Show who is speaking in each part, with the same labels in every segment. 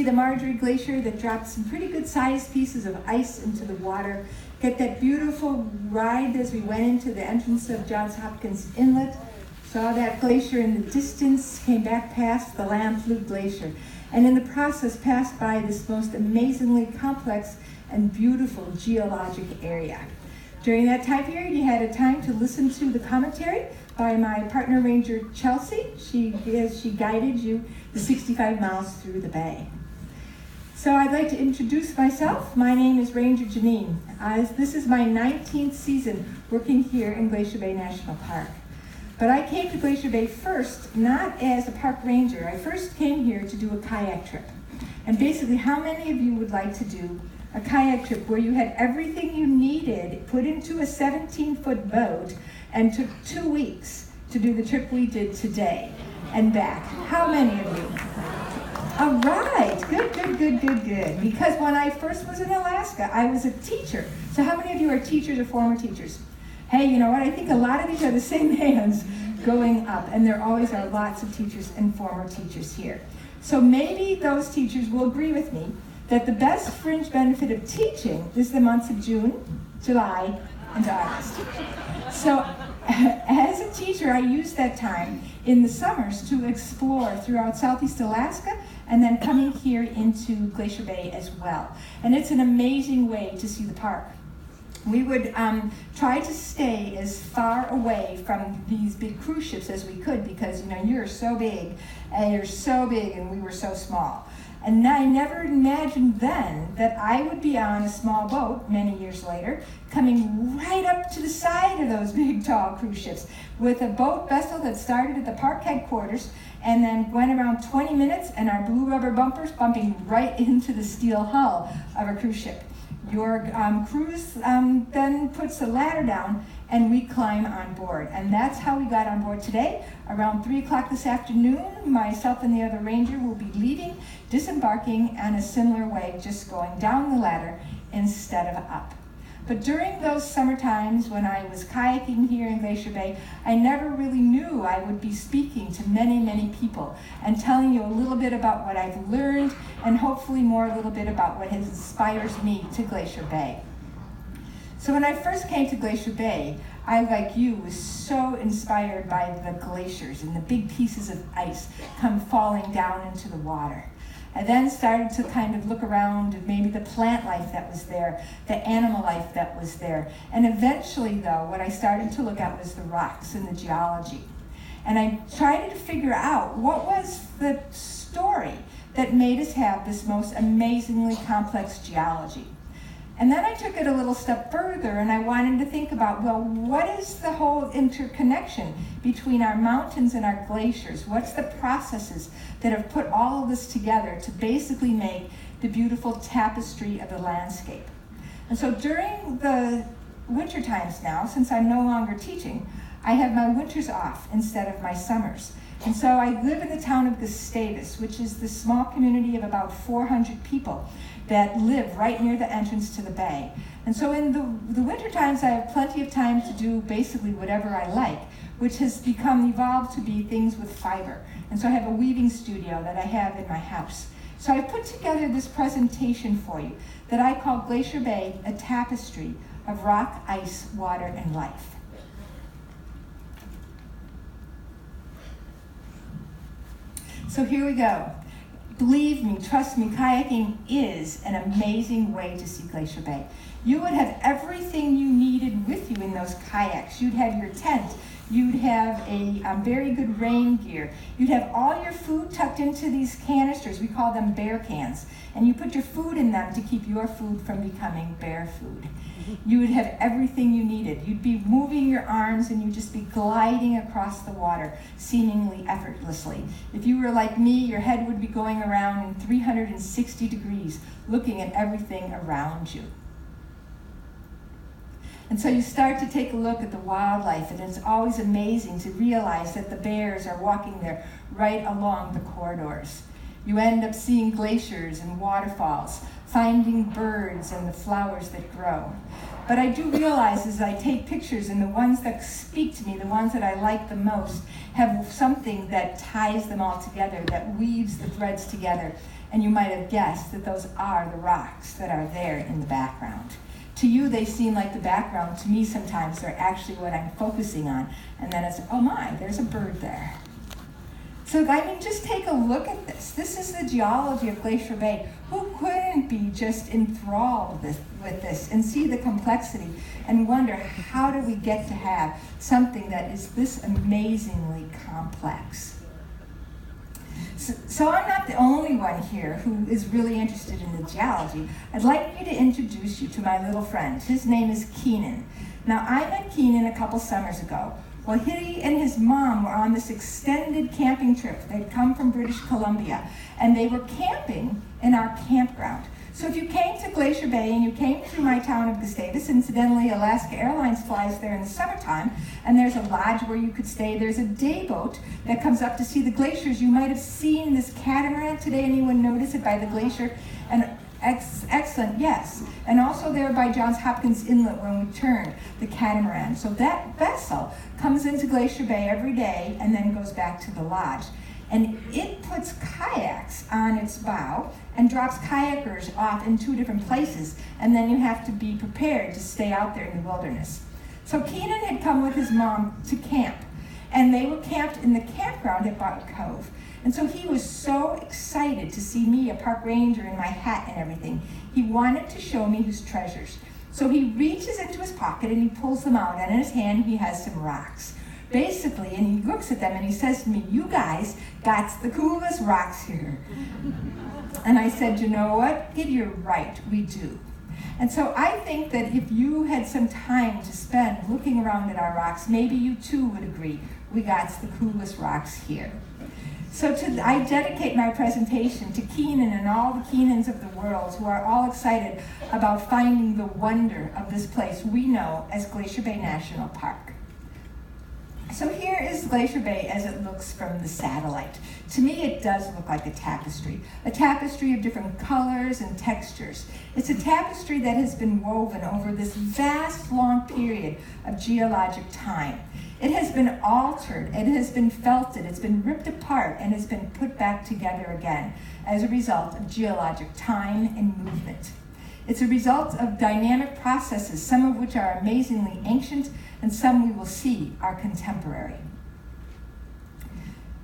Speaker 1: the Marjorie Glacier that dropped some pretty good sized pieces of ice into the water. Get that beautiful ride as we went into the entrance of Johns Hopkins Inlet. Saw that glacier in the distance, came back past the Lamflug Glacier, and in the process passed by this most amazingly complex and beautiful geologic area. During that time period, you had a time to listen to the commentary by my partner ranger, Chelsea. She guided you the 65 miles through the bay. So I'd like to introduce myself. My name is Ranger Janine. This is my 19th season working here in Glacier Bay National Park. But I came to Glacier Bay first, not as a park ranger. I first came here to do a kayak trip. And basically, how many of you would like to do a kayak trip where you had everything you needed put into a 17-foot boat and took 2 weeks to do the trip we did today and back? How many of you? All right, good. Because when I first was in Alaska, I was a teacher. So how many of you are teachers or former teachers? Hey, you know what? I think a lot of these are the same hands going up, and there always are lots of teachers and former teachers here. So maybe those teachers will agree with me that the best fringe benefit of teaching is the months of June, July, and August. So as a teacher, I use that time in the summers to explore throughout Southeast Alaska and then coming here into Glacier Bay as well. And it's an amazing way to see the park. We would try to stay as far away from these big cruise ships as we could because, you know, you're so big and we were so small. And I never imagined then that I would be on a small boat many years later, coming right up to the side of those big, tall cruise ships with a boat vessel that started at the park headquarters and then went around 20 minutes and our blue rubber bumpers bumping right into the steel hull of a cruise ship. Your cruise then puts the ladder down and we climb on board. And that's how we got on board today. Around 3 o'clock this afternoon, myself and the other ranger will be leaving, disembarking in a similar way, just going down the ladder instead of up. But during those summer times when I was kayaking here in Glacier Bay, I never really knew I would be speaking to many people and telling you a little bit about what I've learned and hopefully more a little bit about what inspires me to Glacier Bay. So when I first came to Glacier Bay, I, like you, was so inspired by the glaciers and the big pieces of ice come falling down into the water. I then started to kind of look around at maybe the plant life that was there, the animal life that was there. And eventually, though, what I started to look at was the rocks and the geology. And I tried to figure out what was the story that made us have this most amazingly complex geology. And then I took it a little step further and I wanted to think about, well, what is the whole interconnection between our mountains and our glaciers? What's the processes that have put all of this together to basically make the beautiful tapestry of the landscape? And so during the winter times now, since I'm no longer teaching, I have my winters off instead of my summers. And so I live in the town of Gustavus, which is the small community of about 400 people that live right near the entrance to the bay. And so in the winter times, I have plenty of time to do basically whatever I like, which has evolved to be things with fiber. And so I have a weaving studio that I have in my house. So I put together this presentation for you that I call Glacier Bay, a tapestry of rock, ice, water, and life. So here we go. Believe me, trust me, kayaking is an amazing way to see Glacier Bay. You would have everything you needed with you in those kayaks. You'd have your tent. You'd have a very good rain gear. You'd have all your food tucked into these canisters. We call them bear cans. And you put your food in them to keep your food from becoming bear food. You would have everything you needed. You'd be moving your arms and you'd just be gliding across the water, seemingly effortlessly. If you were like me, your head would be going around in 360 degrees, looking at everything around you. And so you start to take a look at the wildlife, and it's always amazing to realize that the bears are walking there right along the corridors. You end up seeing glaciers and waterfalls, finding birds and the flowers that grow. But I do realize as I take pictures, and the ones that speak to me, the ones that I like the most, have something that ties them all together, that weaves the threads together. and you might have guessed that those are the rocks that are there in the background. To you, they seem like the background. To me, sometimes they're actually what I'm focusing on. And then it's, oh my, there's a bird there. So, I mean, just take a look at this. This is the geology of Glacier Bay. Who couldn't be just enthralled with this and see the complexity and wonder, how do we get to have something that is this amazingly complex? So I'm not the only one here who is really interested in the geology. I'd like you to introduce you to my little friend. His name is Keenan. Now, I met Keenan a couple summers ago. Well, he and his mom were on this extended camping trip. They'd come from British Columbia, and they were camping in our campground. So if you came to Glacier Bay and you came through my town of Gustavus, incidentally, Alaska Airlines flies there in the summertime, and there's a lodge where you could stay. There's a day boat that comes up to see the glaciers. You might have seen this catamaran today. Anyone notice it by the glacier? And excellent, yes. And also there by Johns Hopkins Inlet when we turn, the catamaran. So that vessel comes into Glacier Bay every day and then goes back to the lodge. And it puts kayaks on its bow and drops kayakers off in 2 different places, and then you have to be prepared to stay out there in the wilderness. So Keenan had come with his mom to camp, and they were camped in the campground at Bottle Cove. And so he was so excited to see me, a park ranger, in my hat and everything. He wanted to show me his treasures. So he reaches into his pocket and he pulls them out, and in his hand he has some rocks. Basically, and he looks at them and he says to me, "You guys got the coolest rocks here." And I said, "You know what, kid, you're right, we do." And so I think that if you had some time to spend looking around at our rocks, maybe you too would agree we got the coolest rocks here. So I dedicate my presentation to Keenan and all the Keenans of the world who are all excited about finding the wonder of this place we know as Glacier Bay National Park. So here is Glacier Bay as it looks from the satellite. To me, it does look like a tapestry of different colors and textures. It's a tapestry that has been woven over this vast, long period of geologic time. It has been altered, it has been felted, it's been ripped apart, and has been put back together again as a result of geologic time and movement. It's a result of dynamic processes, some of which are amazingly ancient, and some we will see are contemporary.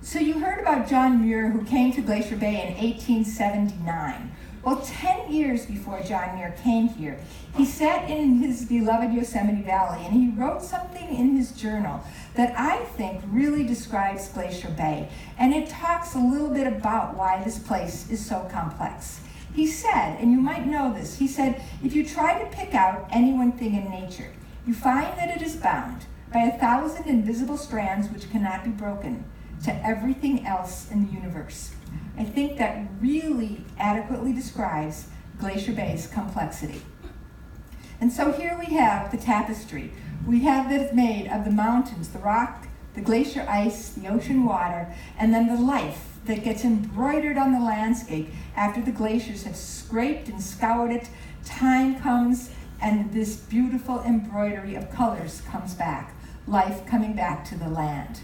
Speaker 1: So you heard about John Muir, who came to Glacier Bay in 1879. Well, 10 years before John Muir came here, he sat in his beloved Yosemite Valley and he wrote something in his journal that I think really describes Glacier Bay. And it talks a little bit about why this place is so complex. He said, and you might know this, he said, if you try to pick out any one thing in nature, you find that it is bound by 1,000 invisible strands which cannot be broken to everything else in the universe. I think that really adequately describes Glacier Bay's complexity. And so here we have the tapestry. We have that it's made of the mountains, the rock, the glacier ice, the ocean water, and then the life that gets embroidered on the landscape after the glaciers have scraped and scoured it. Time comes and this beautiful embroidery of colors comes back, life coming back to the land.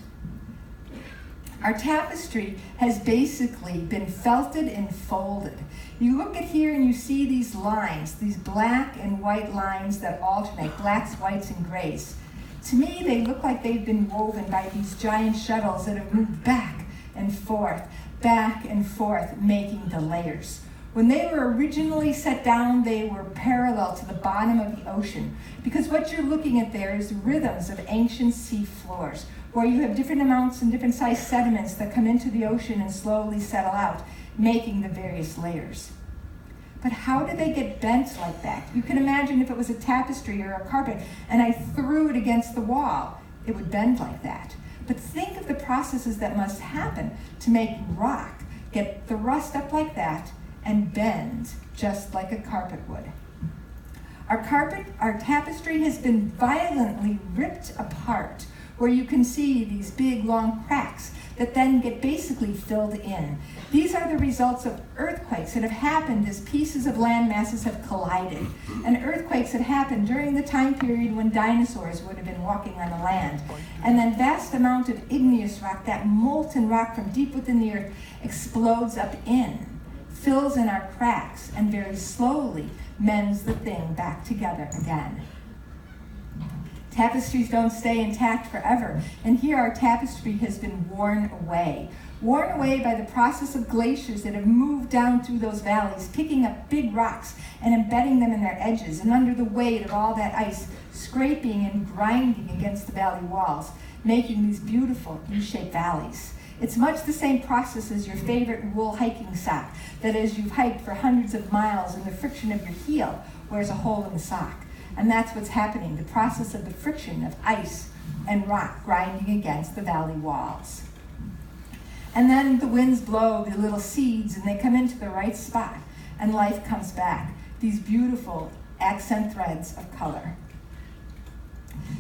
Speaker 1: Our tapestry has basically been felted and folded. You look at here and you see these lines, these black and white lines that alternate, blacks, whites, and grays. To me, they look like they've been woven by these giant shuttles that have moved back and forth, making the layers. When they were originally set down, they were parallel to the bottom of the ocean, because what you're looking at there is rhythms of ancient sea floors, where you have different amounts and different sized sediments that come into the ocean and slowly settle out, making the various layers. But how do they get bent like that? You can imagine if it was a tapestry or a carpet and I threw it against the wall, it would bend like that. But think of the processes that must happen to make rock get thrust up like that and bend just like a carpet would. Our tapestry has been violently ripped apart, where you can see these big long cracks that then get basically filled in. These are the results of earthquakes that have happened as pieces of land masses have collided. And earthquakes had happened during the time period when dinosaurs would have been walking on the land. And then vast amount of igneous rock, that molten rock from deep within the earth, explodes up in, fills in our cracks, and very slowly mends the thing back together again. Tapestries don't stay intact forever, and here our tapestry has been worn away by the process of glaciers that have moved down through those valleys, picking up big rocks and embedding them in their edges, and under the weight of all that ice, scraping and grinding against the valley walls, making these beautiful U-shaped valleys. It's much the same process as your favorite wool hiking sock, that as you've hiked for hundreds of miles and the friction of your heel wears a hole in the sock. And that's what's happening, the process of the friction of ice and rock grinding against the valley walls. And then the winds blow the little seeds and they come into the right spot and life comes back, these beautiful accent threads of color.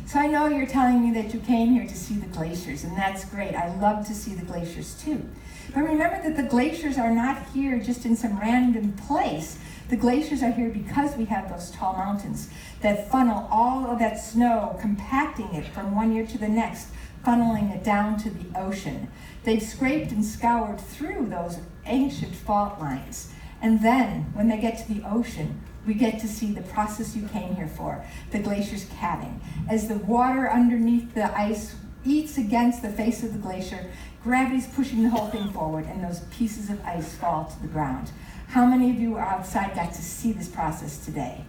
Speaker 1: So I know you're telling me that you came here to see the glaciers, and that's great. I love to see the glaciers too. But remember that the glaciers are not here just in some random place. The glaciers are here because we have those tall mountains that funnel all of that snow, compacting it from one year to the next, funneling it down to the ocean. They've scraped and scoured through those ancient fault lines. And then, when they get to the ocean, we get to see the process you came here for, the glaciers calving. As the water underneath the ice eats against the face of the glacier, gravity's pushing the whole thing forward, and those pieces of ice fall to the ground. How many of you outside got to see this process today?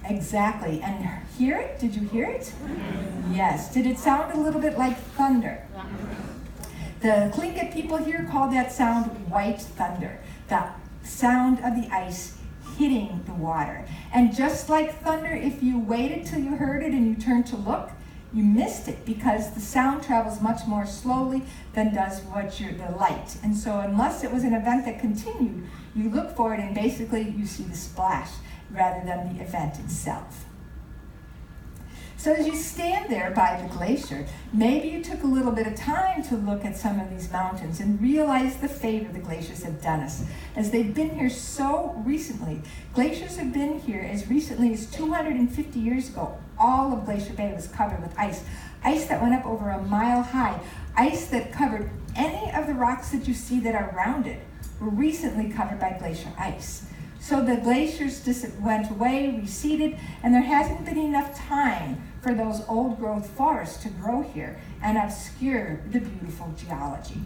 Speaker 1: Exactly. And hear it? Did you hear it? Yes. Did it sound a little bit like thunder? The Tlingit people here call that sound white thunder, the sound of the ice hitting the water. And just like thunder, if you waited till you heard it and you turned to look, you missed it because the sound travels much more slowly than does the light. And so unless it was an event that continued, you look for it and basically you see the splash rather than the event itself. So as you stand there by the glacier, maybe you took a little bit of time to look at some of these mountains and realize the favor the glaciers have done us, as they've been here so recently. Glaciers have been here as recently as 250 years ago. All of Glacier Bay was covered with ice. Ice that went up over a mile high. Ice that covered any of the rocks that you see that are rounded were recently covered by glacier ice. So the glaciers went away, receded, and there hasn't been enough time for those old growth forests to grow here and obscure the beautiful geology.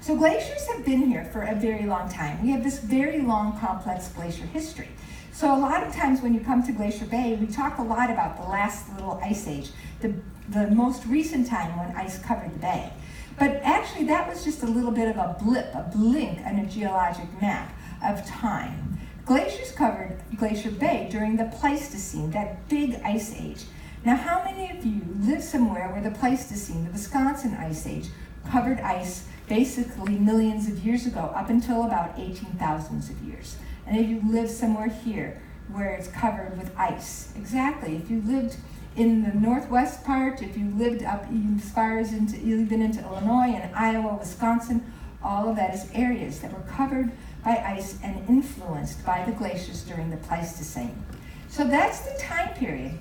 Speaker 1: So glaciers have been here for a very long time. We have this very long, complex glacier history. So a lot of times when you come to Glacier Bay, we talk a lot about the last little ice age, the most recent time when ice covered the bay. But actually that was just a little bit of a blip, a blink on a geologic map of time. Glaciers covered Glacier Bay during the Pleistocene, that big ice age. Now, how many of you live somewhere where the Pleistocene, the Wisconsin Ice Age, covered ice basically millions of years ago, up until about 18,000 of years? And if you live somewhere here where it's covered with ice? Exactly. If you lived in the northwest part, if you lived up as far as even into Illinois and Iowa, Wisconsin, all of that is areas that were covered by ice and influenced by the glaciers during the Pleistocene. So that's the time period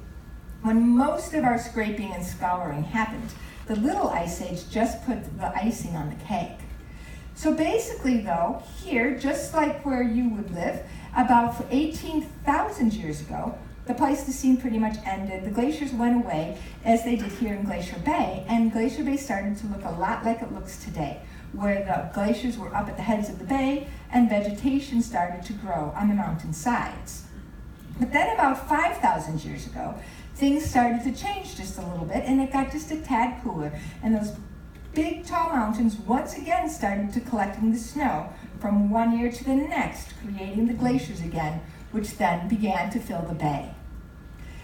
Speaker 1: when most of our scraping and scouring happened. The Little Ice Age just put the icing on the cake. So basically though, here, just like where you would live, about 18,000 years ago, the Pleistocene pretty much ended. The glaciers went away, as they did here in Glacier Bay, and Glacier Bay started to look a lot like it looks today, where the glaciers were up at the heads of the bay and vegetation started to grow on the mountain sides. But then about 5,000 years ago, things started to change just a little bit and it got just a tad cooler, and those big tall mountains once again started to collecting the snow from one year to the next, creating the glaciers again, which then began to fill the bay.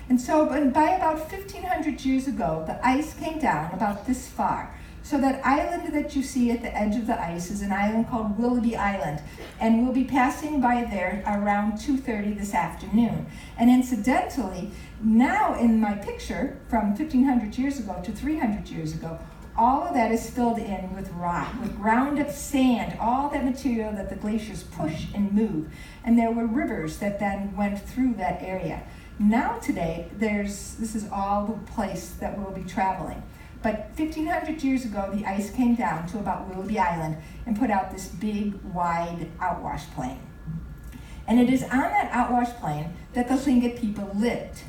Speaker 1: And so by about 1,500 years ago, the ice came down about this far. So that island that you see at the edge of the ice is an island called Willoughby Island, and we'll be passing by there around 2:30 this afternoon. And incidentally, now in my picture, from 1,500 years ago to 300 years ago, all of that is filled in with rock, with ground up sand, all that material that the glaciers push and move. And there were rivers that then went through that area. Now today, this is all the place that we'll be traveling. But 1,500 years ago, the ice came down to about Willoughby Island and put out this big, wide outwash plain. And it is on that outwash plain that the Tlingit people lived.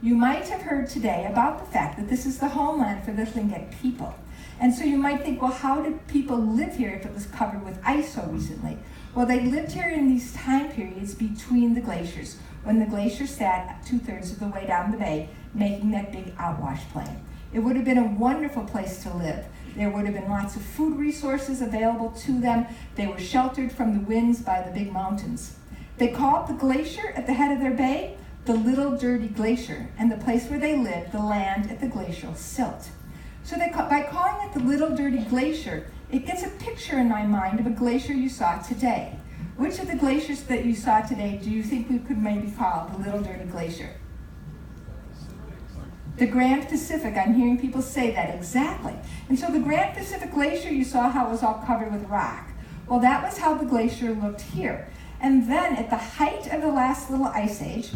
Speaker 1: You might have heard today about the fact that this is the homeland for the Tlingit people. And so you might think, well, how did people live here if it was covered with ice so recently? Well, they lived here in these time periods between the glaciers, when the glacier sat 2/3 of the way down the bay, making that big outwash plain. It would have been a wonderful place to live. There would have been lots of food resources available to them. They were sheltered from the winds by the big mountains. They called the glacier at the head of their bay the Little Dirty Glacier, and the place where they lived, the land at the glacial silt. So by calling it the Little Dirty Glacier, it gets a picture in my mind of a glacier you saw today. Which of the glaciers that you saw today do you think we could maybe call the Little Dirty Glacier? The Grand Pacific. I'm hearing people say that exactly. And so the Grand Pacific Glacier, you saw how it was all covered with rock. Well, that was how the glacier looked here. And then at the height of the last little ice age,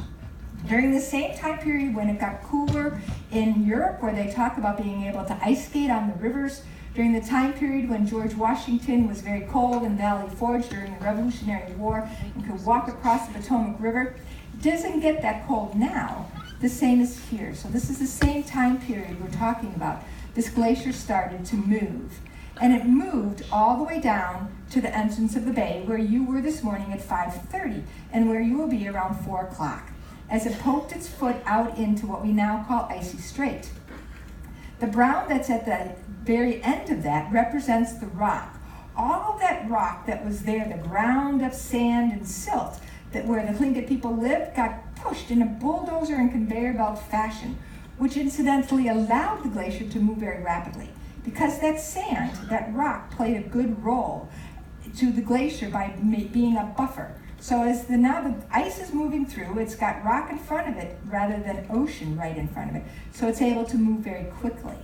Speaker 1: during the same time period when it got cooler in Europe, where they talk about being able to ice skate on the rivers, during the time period when George Washington was very cold in Valley Forge during the Revolutionary War and could walk across the Potomac River, it doesn't get that cold now. The same is here. So this is the same time period we're talking about. This glacier started to move. And it moved all the way down to the entrance of the bay where you were this morning at 5:30 and where you will be around 4 o'clock as it poked its foot out into what we now call Icy Strait. The brown that's at the very end of that represents the rock. All of that rock that was there, the ground up sand and silt, that where the Tlingit people lived, got pushed in a bulldozer and conveyor belt fashion, which incidentally allowed the glacier to move very rapidly. Because that sand, that rock, played a good role to the glacier by being a buffer. So as now the ice is moving through, it's got rock in front of it rather than ocean right in front of it. So it's able to move very quickly.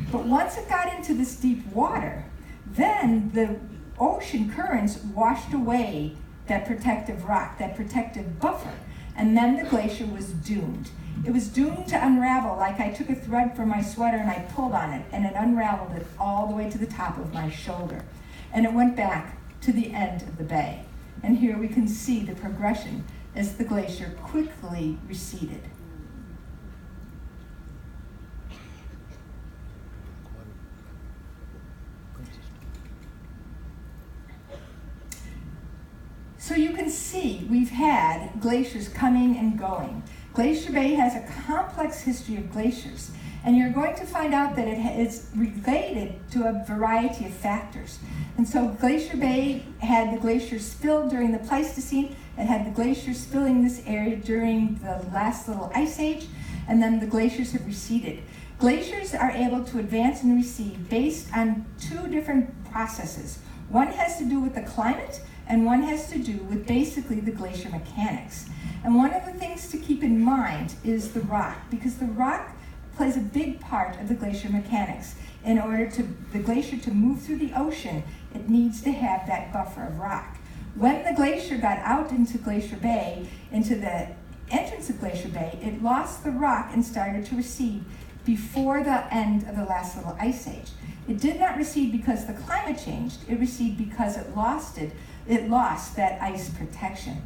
Speaker 1: But once it got into this deep water, then the ocean currents washed away that protective rock, that protective buffer. And then the glacier was doomed. It was doomed to unravel, like I took a thread from my sweater and I pulled on it, and it unraveled it all the way to the top of my shoulder. And it went back to the end of the bay. And here we can see the progression as the glacier quickly receded. So you can see we've had glaciers coming and going. Glacier Bay has a complex history of glaciers, and you're going to find out that it's related to a variety of factors. And so Glacier Bay had the glaciers spilled during the Pleistocene. It had the glaciers spilling this area during the last little ice age, and then the glaciers have receded. Glaciers are able to advance and recede based on two different processes. One has to do with the climate, and one has to do with basically the glacier mechanics. And one of the things to keep in mind is the rock, because the rock plays a big part of the glacier mechanics. In order to the glacier to move through the ocean, it needs to have that buffer of rock. When the glacier got out into Glacier Bay, into the entrance of Glacier Bay, it lost the rock and started to recede before the end of the last little ice age. It did not recede because the climate changed. It receded because it lost that ice protection.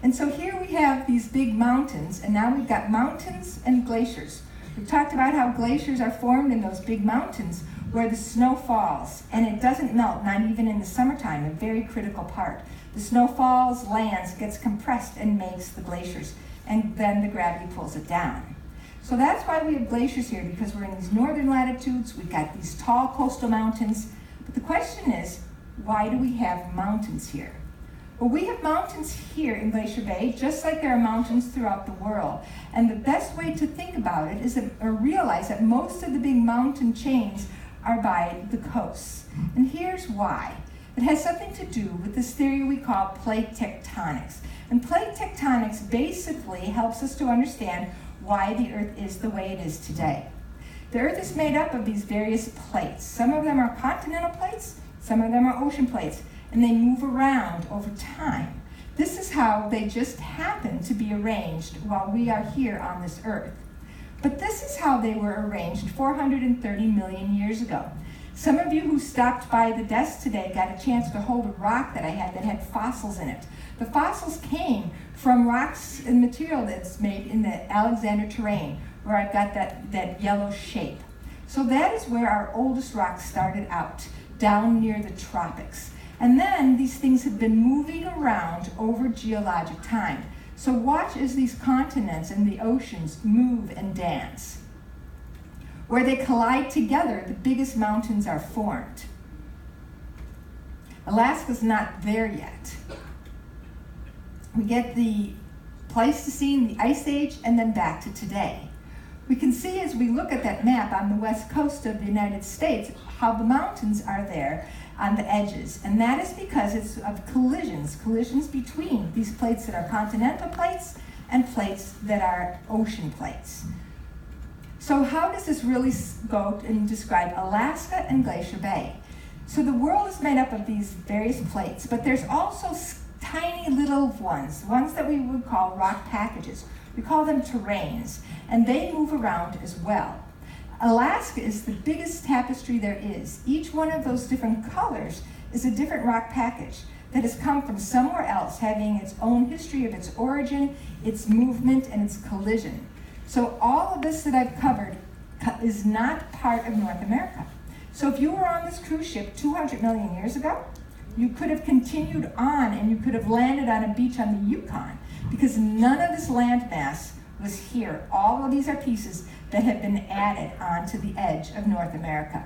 Speaker 1: And so here we have these big mountains, and now we've got mountains and glaciers. We've talked about how glaciers are formed in those big mountains where the snow falls, and it doesn't melt, not even in the summertime, a very critical part. The snow falls, lands, gets compressed, and makes the glaciers, and then the gravity pulls it down. So that's why we have glaciers here, because we're in these northern latitudes, we've got these tall coastal mountains. But the question is, why do we have mountains here? Well, we have mountains here in Glacier Bay, just like there are mountains throughout the world. And the best way to think about it is or realize that most of the big mountain chains are by the coasts. And here's why. It has something to do with this theory we call plate tectonics. And plate tectonics basically helps us to understand why the Earth is the way it is today. The Earth is made up of these various plates. Some of them are continental plates, some of them are ocean plates, and they move around over time. This is how they just happen to be arranged while we are here on this Earth. But this is how they were arranged 430 million years ago. Some of you who stopped by the desk today got a chance to hold a rock that I had that had fossils in it. The fossils came from rocks and material that's made in the Alexander terrain, where I've got that yellow shape. So that is where our oldest rocks started out, down near the tropics. And then these things have been moving around over geologic time. So watch as these continents and the oceans move and dance. Where they collide together, the biggest mountains are formed. Alaska's not there yet. We get the Pleistocene, the Ice Age, and then back to today. We can see as we look at that map on the west coast of the United States how the mountains are there on the edges. And that is because it's of collisions between these plates that are continental plates and plates that are ocean plates. So how does this really go and describe Alaska and Glacier Bay? So the world is made up of these various plates, but there's also tiny little ones that we would call rock packages. We call them terrains, and they move around as well. Alaska is the biggest tapestry there is. Each one of those different colors is a different rock package that has come from somewhere else, having its own history of its origin, its movement, and its collision. So all of this that I've covered is not part of North America. So if you were on this cruise ship 200 million years ago, you could have continued on and you could have landed on a beach on the Yukon, because none of this landmass was here. All of these are pieces that have been added onto the edge of North America.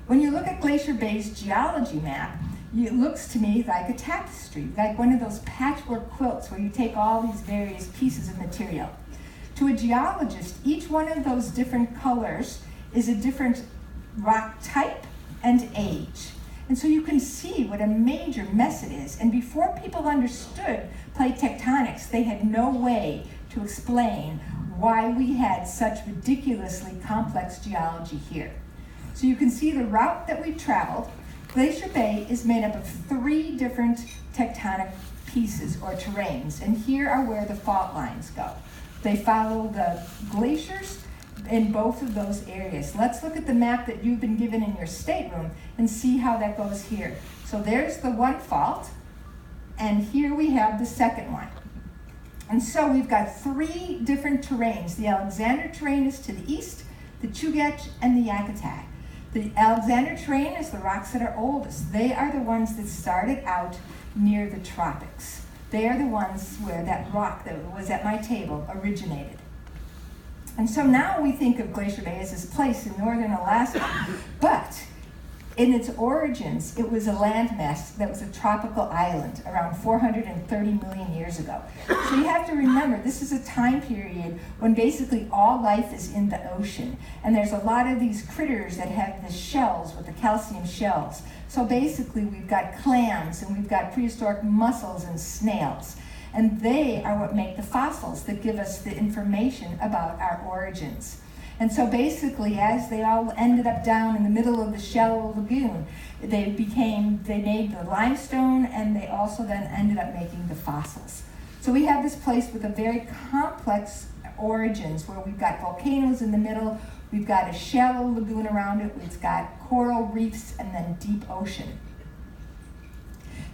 Speaker 1: When you look at Glacier Bay's geology map, it looks to me like a tapestry, like one of those patchwork quilts where you take all these various pieces of material. To a geologist, each one of those different colors is a different rock type and age. And so you can see what a major mess it is. And before people understood plate tectonics, they had no way to explain why we had such ridiculously complex geology here. So you can see the route that we traveled. Glacier Bay is made up of 3 different tectonic pieces or terrains, and here are where the fault lines go. They follow the glaciers in both of those areas. Let's look at the map that you've been given in your stateroom and see how that goes here. So there's the one fault, and here we have the second one. And so we've got 3 different terrains. The Alexander terrain is to the east, the Chugach, and the Yakutat. The Alexander terrain is the rocks that are oldest. They are the ones that started out near the tropics. They are the ones where that rock that was at my table originated. And so now we think of Glacier Bay as this place in northern Alaska, but in its origins, it was a landmass that was a tropical island around 430 million years ago. So you have to remember, this is a time period when basically all life is in the ocean. And there's a lot of these critters that have the shells with the calcium shells. So basically we've got clams and we've got prehistoric mussels and snails. And they are what make the fossils that give us the information about our origins. And so basically, as they all ended up down in the middle of the shallow lagoon, they made the limestone, and they also then ended up making the fossils. So we have this place with a very complex origins, where we've got volcanoes in the middle, we've got a shallow lagoon around it, we've got coral reefs, and then deep ocean.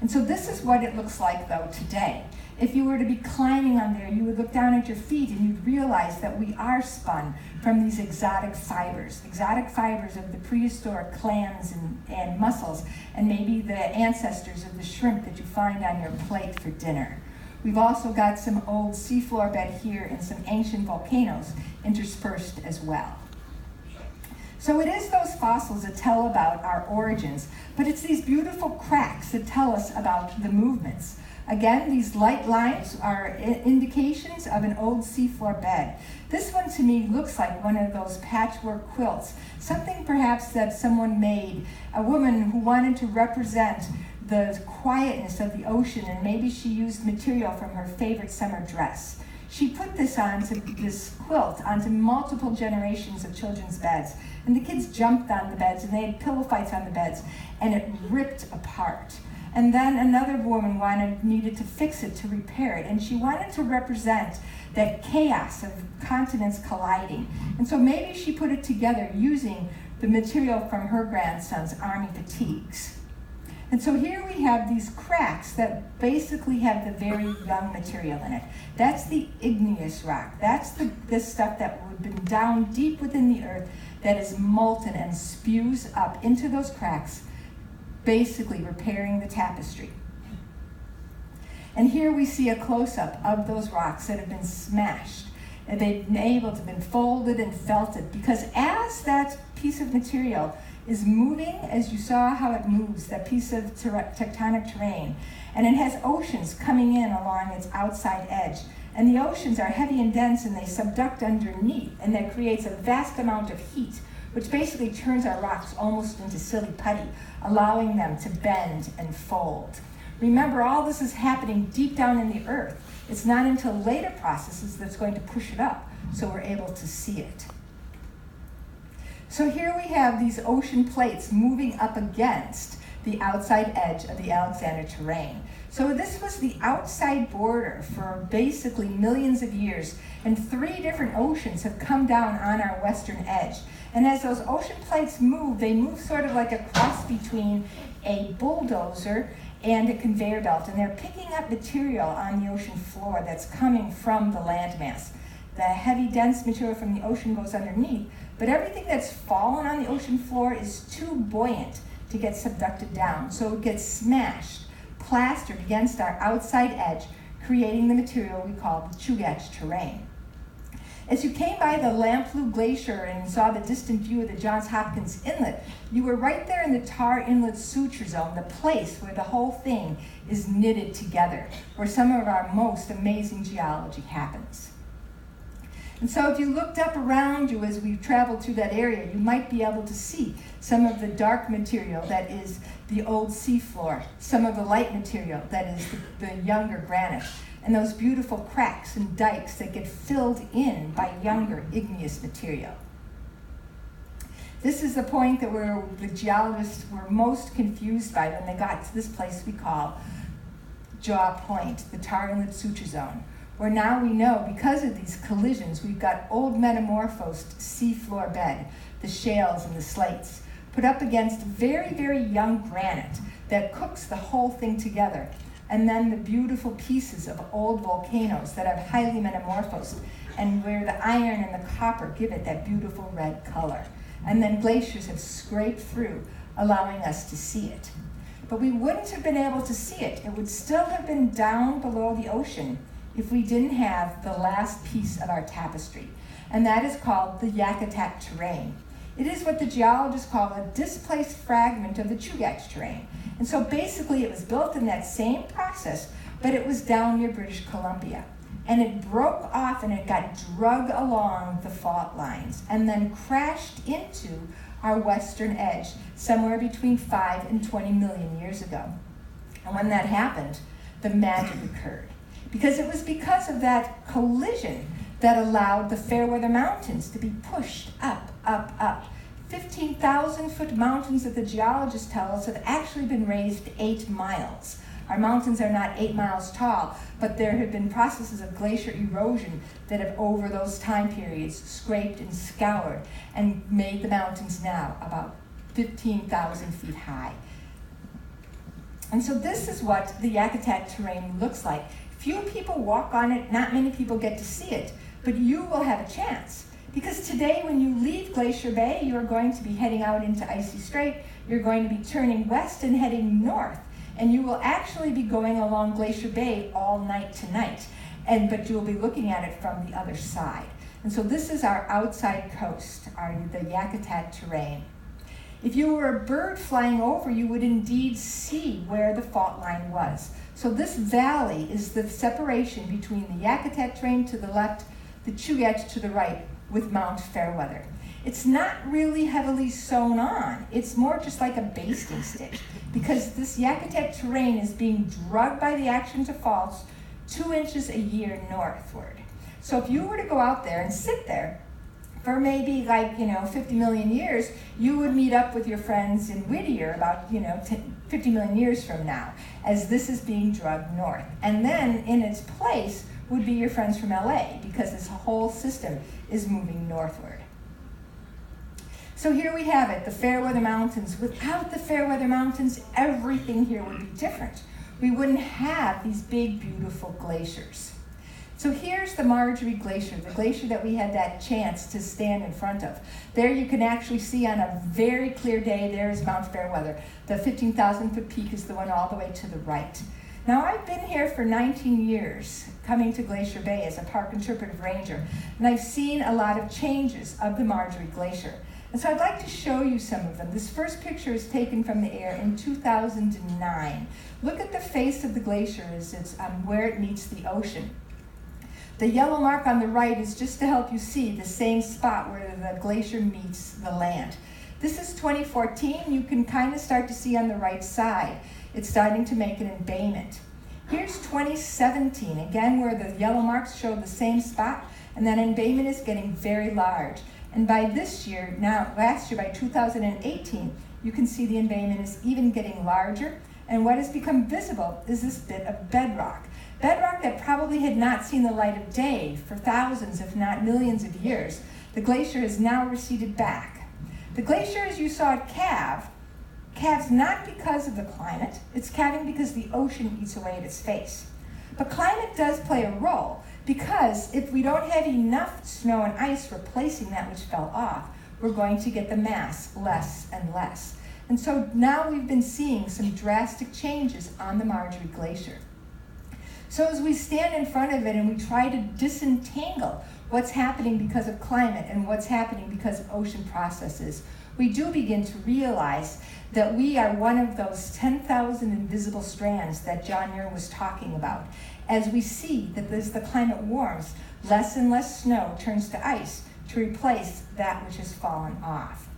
Speaker 1: And so this is what it looks like, though, today. If you were to be climbing on there, you would look down at your feet and you'd realize that we are spun from these exotic fibers of the prehistoric clams and mussels, and maybe the ancestors of the shrimp that you find on your plate for dinner. We've also got some old seafloor bed here and some ancient volcanoes interspersed as well. So it is those fossils that tell about our origins, but it's these beautiful cracks that tell us about the movements. Again, these light lines are indications of an old seafloor bed. This one to me looks like one of those patchwork quilts, something perhaps that someone made, a woman who wanted to represent the quietness of the ocean, and maybe she used material from her favorite summer dress. She put this quilt onto multiple generations of children's beds, and the kids jumped on the beds and they had pillow fights on the beds, and it ripped apart. And then another woman needed to fix it, to repair it. And she wanted to represent that chaos of continents colliding. And so maybe she put it together using the material from her grandson's army fatigues. And so here we have these cracks that basically have the very young material in it. That's the igneous rock. That's the stuff that would have been down deep within the earth that is molten and spews up into those cracks, basically repairing the tapestry. And here we see a close-up of those rocks that have been smashed. And they've been able to have been folded and felted, because as that piece of material is moving, as you saw how it moves, that piece of tectonic terrain, and it has oceans coming in along its outside edge. And the oceans are heavy and dense, and they subduct underneath, and that creates a vast amount of heat, which basically turns our rocks almost into silly putty, allowing them to bend and fold. Remember, all this is happening deep down in the earth. It's not until later processes that's going to push it up, so we're able to see it. So here we have these ocean plates moving up against the outside edge of the Alexander terrain. So this was the outside border for basically millions of years, and 3 different oceans have come down on our western edge. And as those ocean plates move, they move sort of like a cross between a bulldozer and a conveyor belt, and they're picking up material on the ocean floor that's coming from the landmass. The heavy, dense material from the ocean goes underneath, but everything that's fallen on the ocean floor is too buoyant to get subducted down, so it gets smashed, plastered against our outside edge, creating the material we call the Chugach terrain. As you came by the Lamplugh Glacier and saw the distant view of the Johns Hopkins Inlet, you were right there in the Tar Inlet Suture Zone, the place where the whole thing is knitted together, where some of our most amazing geology happens. And so if you looked up around you as we traveled through that area, you might be able to see some of the dark material that is the old seafloor, some of the light material that is the younger granite, and those beautiful cracks and dikes that get filled in by younger igneous material. This is the point that the geologists were most confused by when they got to this place we call Jaw Point, the Tar Inlet Suture Zone, where now we know, because of these collisions, we've got old metamorphosed seafloor bed, the shales and the slates, put up against very, very young granite that cooks the whole thing together, and then the beautiful pieces of old volcanoes that have highly metamorphosed, and where the iron and the copper give it that beautiful red color. And then glaciers have scraped through, allowing us to see it. But we wouldn't have been able to see it. It would still have been down below the ocean if we didn't have the last piece of our tapestry, and that is called the Yakutat terrain. It is what the geologists call a displaced fragment of the Chugach terrain. And so basically it was built in that same process, but it was down near British Columbia. And it broke off and it got drug along the fault lines and then crashed into our western edge somewhere between 5 and 20 million years ago. And when that happened, the magic occurred. Because it was because of that collision that allowed the Fairweather Mountains to be pushed up, up, up. 15,000-foot mountains that the geologists tell us have actually been raised 8 miles. Our mountains are not 8 miles tall, but there have been processes of glacier erosion that have, over those time periods, scraped and scoured and made the mountains now about 15,000 feet high. And so this is what the Yakutat terrain looks like. Few people walk on it, not many people get to see it, but you will have a chance. Because today when you leave Glacier Bay, you're going to be heading out into Icy Strait, you're going to be turning west and heading north, and you will actually be going along Glacier Bay all night tonight, but you'll be looking at it from the other side. And so this is our outside coast, the Yakutat terrain. If you were a bird flying over, you would indeed see where the fault line was. So this valley is the separation between the Yakutat terrain to the left, the Chugach to the right, with Mount Fairweather. It's not really heavily sewn on. It's more just like a basting stitch, because this Yakutat terrain is being drugged by the action to faults 2 inches a year northward. So if you were to go out there and sit there for maybe 50 million years, you would meet up with your friends in Whittier about 50 million years from now, as this is being drugged north. And then in its place would be your friends from LA, because this whole system is moving northward. So here we have it, the Fairweather Mountains. Without the Fairweather Mountains, everything here would be different. We wouldn't have these big, beautiful glaciers. So here's the Marjorie Glacier, the glacier that we had that chance to stand in front of. There you can actually see on a very clear day, there is Mount Fairweather. The 15,000-foot peak is the one all the way to the right. Now, I've been here for 19 years, coming to Glacier Bay as a park interpretive ranger, and I've seen a lot of changes of the Marjorie Glacier. And so I'd like to show you some of them. This first picture is taken from the air in 2009. Look at the face of the glacier as it's where it meets the ocean. The yellow mark on the right is just to help you see the same spot where the glacier meets the land. This is 2014. You can kind of start to see on the right side. It's starting to make an embayment. Here's 2017, again where the yellow marks show the same spot, and that embayment is getting very large. And by this year, last year, by 2018, you can see the embayment is even getting larger. And what has become visible is this bit of bedrock. Bedrock that probably had not seen the light of day for thousands, if not millions of years. The glacier has now receded back. The glacier, as you saw it calves not because of the climate, it's calving because the ocean eats away at its face. But climate does play a role, because if we don't have enough snow and ice replacing that which fell off, we're going to get the mass less and less. And so now we've been seeing some drastic changes on the Marjorie Glacier. So as we stand in front of it and we try to disentangle what's happening because of climate and what's happening because of ocean processes, we do begin to realize that we are one of those 10,000 invisible strands that John Muir was talking about. As we see that as the climate warms, less and less snow turns to ice to replace that which has fallen off.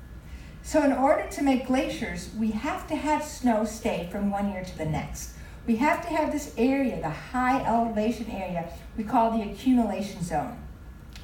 Speaker 1: So in order to make glaciers, we have to have snow stay from one year to the next. We have to have this area, the high elevation area, we call the accumulation zone.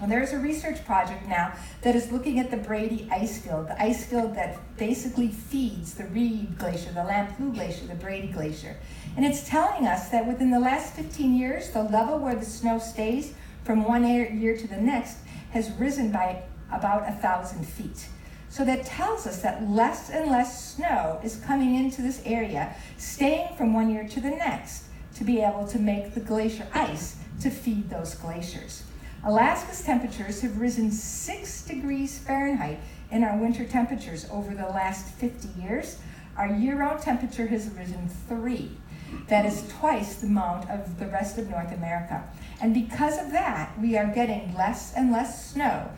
Speaker 1: Well, there's a research project now that is looking at the Brady ice field, the ice field that basically feeds the Reed Glacier, the Lamplugh Glacier, the Brady Glacier. And it's telling us that within the last 15 years, the level where the snow stays from one year to the next has risen by about 1,000 feet. So that tells us that less and less snow is coming into this area, staying from one year to the next to be able to make the glacier ice to feed those glaciers. Alaska's temperatures have risen 6 degrees Fahrenheit in our winter temperatures over the last 50 years. Our year-round temperature has risen 3. That is twice the amount of the rest of North America. And because of that, we are getting less and less snow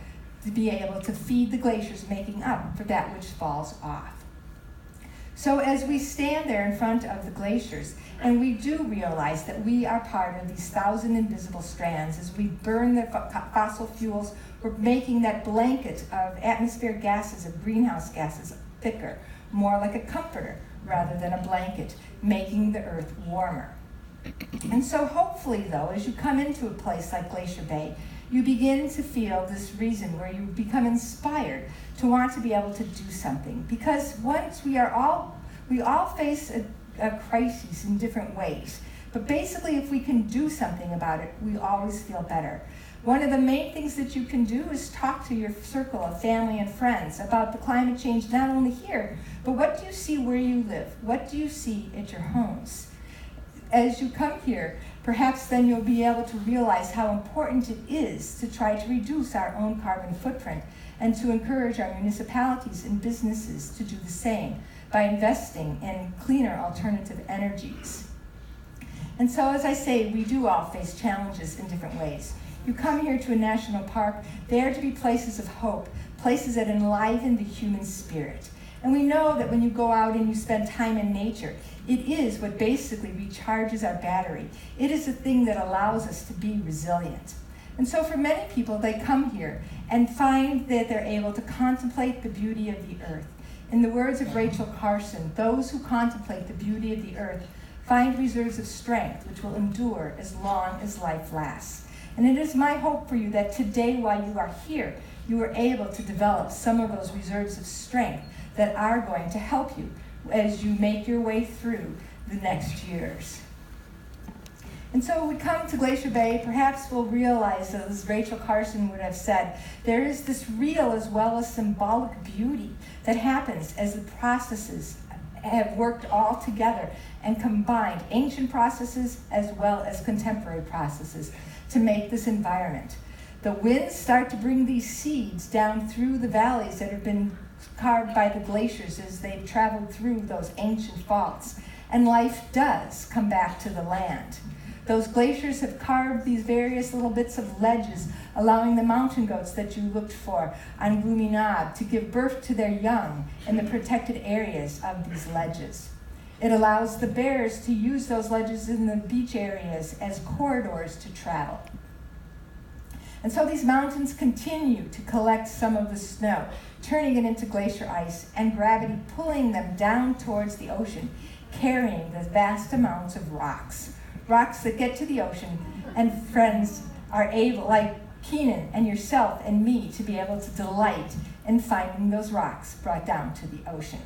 Speaker 1: to be able to feed the glaciers, making up for that which falls off. So as we stand there in front of the glaciers, and we do realize that we are part of these 1,000 invisible strands, as we burn the fossil fuels, we're making that blanket of atmospheric gases, of greenhouse gases, thicker, more like a comforter rather than a blanket, making the earth warmer. And so hopefully, though, as you come into a place like Glacier Bay, you begin to feel this reason where you become inspired to want to be able to do something. Because once we all face a crisis in different ways. But basically, if we can do something about it, we always feel better. One of the main things that you can do is talk to your circle of family and friends about the climate change, not only here, but what do you see where you live? What do you see at your homes? As you come here, perhaps then you'll be able to realize how important it is to try to reduce our own carbon footprint and to encourage our municipalities and businesses to do the same by investing in cleaner alternative energies. And so, as I say, we do all face challenges in different ways. You come here to a national park, they are to be places of hope, places that enliven the human spirit. And we know that when you go out and you spend time in nature, it is what basically recharges our battery. It is the thing that allows us to be resilient. And so for many people, they come here and find that they're able to contemplate the beauty of the earth. In the words of Rachel Carson, those who contemplate the beauty of the earth find reserves of strength which will endure as long as life lasts. And it is my hope for you that today, while you are here, you are able to develop some of those reserves of strength that are going to help you as you make your way through the next years. And so we come to Glacier Bay, perhaps we'll realize, as Rachel Carson would have said, there is this real as well as symbolic beauty that happens as the processes have worked all together and combined ancient processes as well as contemporary processes to make this environment. The winds start to bring these seeds down through the valleys that have been carved by the glaciers as they've traveled through those ancient faults. And life does come back to the land. Those glaciers have carved these various little bits of ledges, allowing the mountain goats that you looked for on Gloomy Knob to give birth to their young in the protected areas of these ledges. It allows the bears to use those ledges in the beach areas as corridors to travel. And so these mountains continue to collect some of the snow, turning it into glacier ice, and gravity pulling them down towards the ocean, carrying the vast amounts of rocks that get to the ocean, and friends are able, like Keenan and yourself and me, to be able to delight in finding those rocks brought down to the ocean.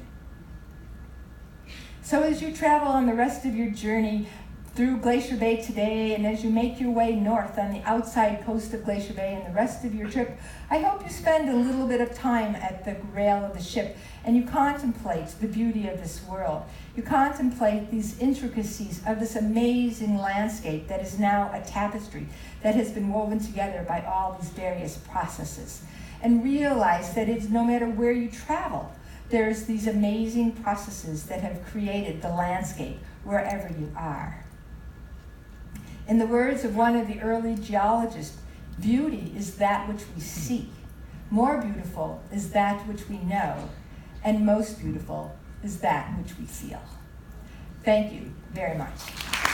Speaker 1: So as you travel on the rest of your journey through Glacier Bay today, and as you make your way north on the outside coast of Glacier Bay and the rest of your trip, I hope you spend a little bit of time at the rail of the ship and you contemplate the beauty of this world. You contemplate these intricacies of this amazing landscape that is now a tapestry that has been woven together by all these various processes. And realize that it's no matter where you travel, there's these amazing processes that have created the landscape wherever you are. In the words of one of the early geologists, beauty is that which we see. More beautiful is that which we know, and most beautiful is that which we feel. Thank you very much.